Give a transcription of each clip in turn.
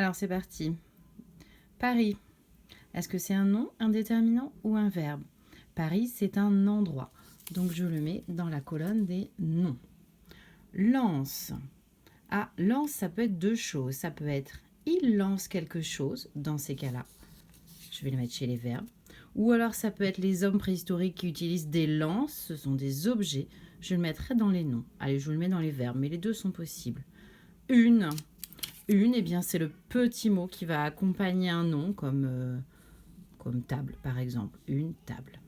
Alors c'est parti. Paris. Est-ce que c'est un nom, un déterminant ou un verbe? Paris, c'est un endroit. Donc je le mets dans la colonne des noms. Lance. Ah, lance, ça peut être deux choses. Ça peut être il lance quelque chose, dans ces cas-là. Je vais le mettre chez les verbes. Ou alors ça peut être les hommes préhistoriques qui utilisent des lances. Ce sont des objets. Je le mettrai dans les noms. Allez, je le mets dans les verbes, mais les deux sont possibles. Une. Une, eh bien, c'est le petit mot qui va accompagner un nom, comme table, par exemple. Une table.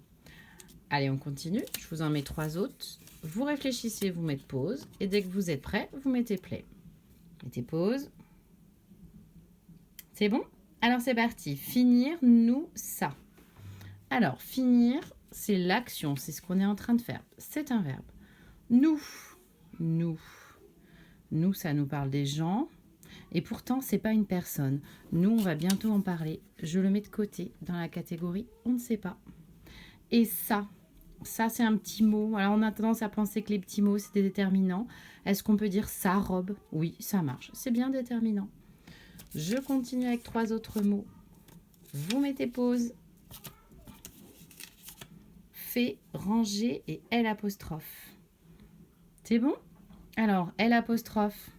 Allez, on continue. Je vous en mets 3 autres. Vous réfléchissez, vous mettez pause. Et dès que vous êtes prêt, vous mettez play. Mettez pause. C'est bon? Alors, c'est parti. Finir, nous, ça. Alors, finir, c'est l'action. C'est ce qu'on est en train de faire. C'est un verbe. Nous. Nous. Nous, ça nous parle des gens. Et pourtant, c'est pas une personne. Nous, on va bientôt en parler. Je le mets de côté dans la catégorie « on ne sait pas ». Et ça, c'est un petit mot. Alors, on a tendance à penser que les petits mots, c'est des déterminants. Est-ce qu'on peut dire « sa robe » ? Oui, ça marche. C'est bien déterminant. Je continue avec 3 autres mots. Vous mettez pause. Fait, ranger et L apostrophe. C'est bon ? Alors, L apostrophe.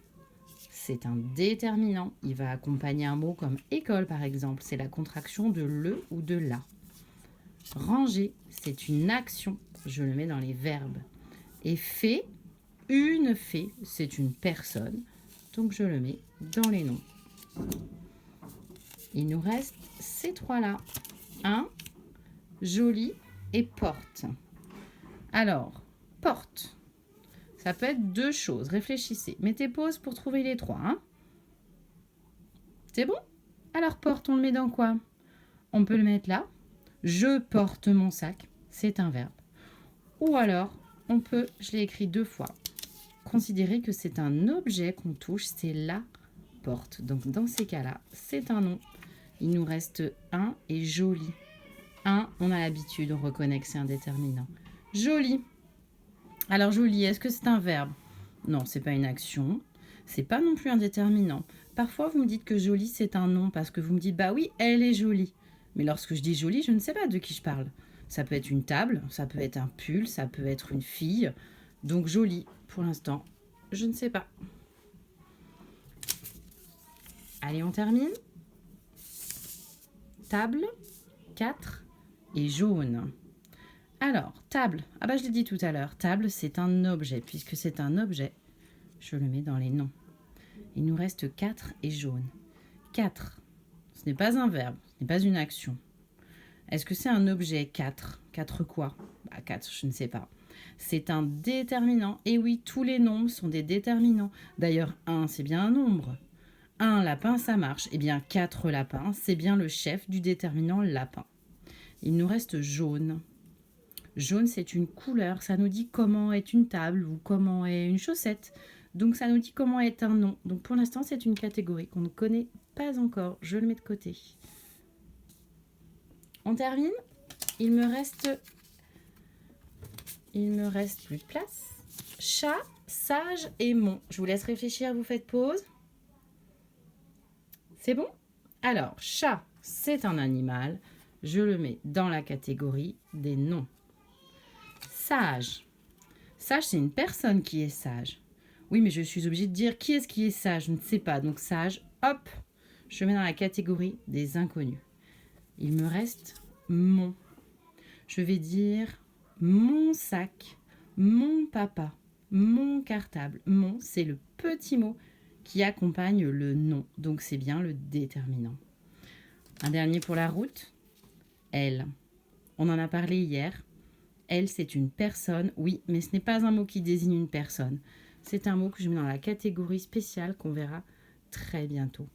C'est un déterminant. Il va accompagner un mot comme école, par exemple. C'est la contraction de le ou de la. Ranger, c'est une action. Je le mets dans les verbes. Et fait, une fée, c'est une personne. Donc, je le mets dans les noms. Il nous reste ces 3-là. Un, joli et porte. Alors, porte. Ça peut être 2 choses. Réfléchissez. Mettez pause pour trouver les 3. Hein. C'est bon? Alors, porte, on le met dans quoi? On peut le mettre là. Je porte mon sac. C'est un verbe. Ou alors, on peut, je l'ai écrit 2 fois, considérer que c'est un objet qu'on touche. C'est la porte. Donc, dans ces cas-là, c'est un nom. Il nous reste un et joli. Un, on a l'habitude, on reconnaît que c'est un déterminant. Joli. Alors, joli, est-ce que c'est un verbe? Non, c'est pas une action. C'est pas non plus un déterminant. Parfois, vous me dites que joli, c'est un nom parce que vous me dites, bah oui, elle est jolie. Mais lorsque je dis jolie, je ne sais pas de qui je parle. Ça peut être une table, ça peut être un pull, ça peut être une fille. Donc, joli, pour l'instant, je ne sais pas. Allez, on termine. Table, 4 et jaune. Alors, table. Ah bah je l'ai dit tout à l'heure. Table, c'est un objet. Puisque c'est un objet, je le mets dans les noms. Il nous reste 4 et jaune. 4. Ce n'est pas un verbe. Ce n'est pas une action. Est-ce que c'est un objet 4? 4 quoi? 4, je ne sais pas. C'est un déterminant. Et oui, tous les nombres sont des déterminants. D'ailleurs, 1, c'est bien un nombre. 1 lapin, ça marche. Eh bien, 4 lapins, c'est bien le chef du déterminant lapin. Il nous reste jaune. Jaune, c'est une couleur. Ça nous dit comment est une table ou comment est une chaussette. Donc, ça nous dit comment est un nom. Donc, pour l'instant, c'est une catégorie qu'on ne connaît pas encore. Je le mets de côté. On termine. Il me reste plus de place. Chat, sage et mon. Je vous laisse réfléchir, vous faites pause. C'est bon? Alors, chat, c'est un animal. Je le mets dans la catégorie des noms. Sage. Sage, c'est une personne qui est sage. Oui, mais je suis obligée de dire qui est-ce qui est sage. Je ne sais pas. Donc, sage, hop, je le mets dans la catégorie des inconnus. Il me reste mon. Je vais dire mon sac, mon papa, mon cartable. Mon, c'est le petit mot qui accompagne le nom. Donc, c'est bien le déterminant. Un dernier pour la route. Elle. On en a parlé hier. Elle, c'est une personne. Oui, mais ce n'est pas un mot qui désigne une personne. C'est un mot que je mets dans la catégorie spéciale qu'on verra très bientôt.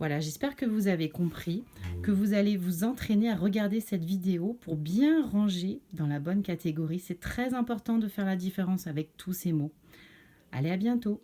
Voilà, j'espère que vous avez compris, que vous allez vous entraîner à regarder cette vidéo pour bien ranger dans la bonne catégorie. C'est très important de faire la différence avec tous ces mots. Allez, à bientôt!